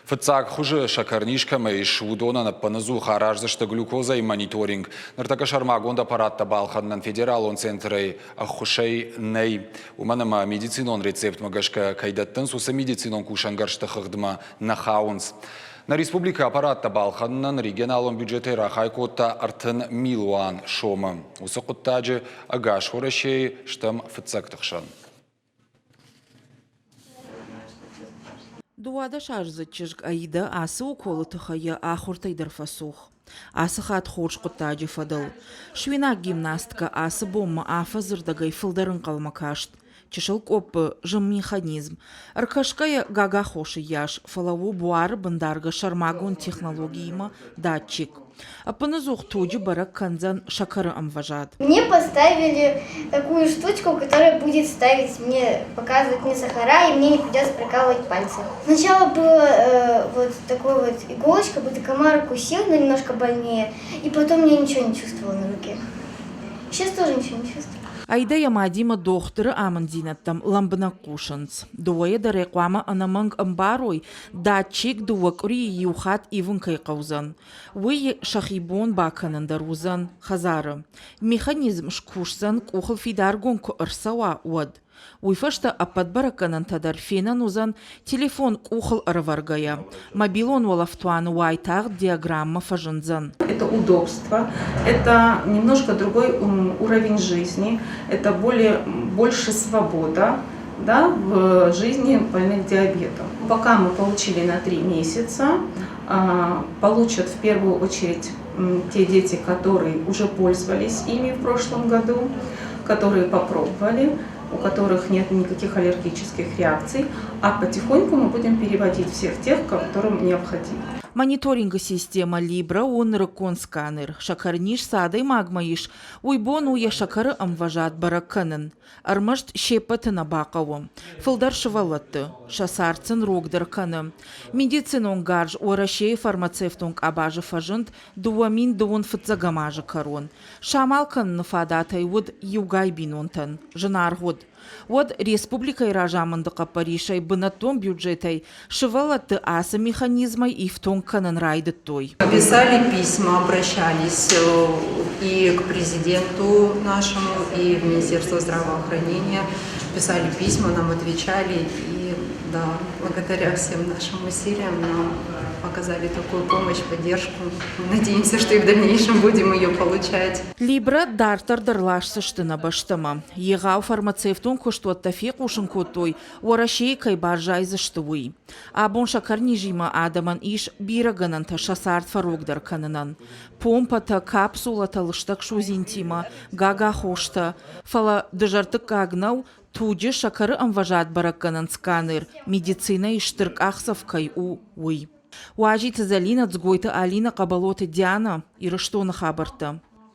Фыцак хуже шакарнишкама и шудона на паназу харажзашта глюкоза и мониторинг. Нартака шармагонда паратта балханнан федералон центрей ахушей ней. Уманама медицинон рецепт магашка кайдаттан суса медицинон кушангаршта хагдма на хаунс. На республика аппаратта балханнан регионалон бюджеты рахайкотта артын милуан шома. Усакуттаджи агаш хорашей штам фыцак тахшан. Дуада шарзычжг аида асы уколы тахая ахуртай дарфасух. Асы хат хоч куттаджи фадыл. Швина гимнастка асы бомма афазырдагай фылдарын калмакашт. Чешыл коппы жым механизм. Аркашкая гага хоши яш. Фалаву буар бандарга шармагун технологийма датчик. Апаназух туджи барак канзан шакары амважат. Мне поставили такую штучку, которая будет ставить мне, показывать мне сахара, и мне не придется прикалывать пальцы. Сначала была вот такой вот иголочка, будто комар укусил, но немножко больнее, и потом я ничего не чувствовала на руке. Сейчас тоже ничего не чувствую. Айда ямадима дохтыры амандинаттам ламбына кушанц. Дуая да реклама анаманг амбарой, датчик дувакури юхат ивын кайқаузан. Уй шахибон баканан дарузан хазары. Механизм шкушзан кухал фидаргон куырсава уад. Уйфашта ападбараканан тадар фенан узан телефон кухал арваргая. Мобилон валафтуан уайтар диаграмма фажанзан. Это удобство, это немножко другой уровень жизни, это больше свобода, да, в жизни больных диабетом. Пока мы получили на 3 месяца, получат в первую очередь те дети, которые уже пользовались ими в прошлом году, которые попробовали, у которых нет никаких аллергических реакций, а потихоньку мы будем переводить всех тех, которым необходимо. Мониторинга система Libra он ракон сканер. Шакарниш садай магмаиш. Уйбон уя шакары амважат бараканын. Армашт щепаты на баковом. Фылдар шывалатты. Шасарцын рогдар каны. Медицинон гарж уарашей фармацевтунг абажы фажынт дуамин дуон фыцагамажы карон. Шамалкан нафадатай уд югай бинонтан. Жынаргод. Вот республика иражамынды капаришай бынатон бюджетай шывалаты аса механизмай и в тон канан райдыт той. Писали письма, обращались и к президенту нашему, и в Министерство здравоохранения. Писали письма, нам отвечали, и да, благодаря всем нашим усилиям нам оказали такую помощь, поддержку. Надеемся, что и в дальнейшем будем ее получать. Libra дартар дарлашсы штына баштама. Егау фармацевтун куштуат тафек ушын котой, уарашей кайбаржай заштуй. Абон шакарнижима адаман иш бираганан та шасарт фарогдар кананан. Помпата капсула талыштак шузинтима, гага хошта, фала дежартык кагнау, туджи шакары амважат бараканан сканер, медицина иштырк ахсавкай уй. Уажит Залина цгойта Алина Кабалота Диана и Раштона Хабарта.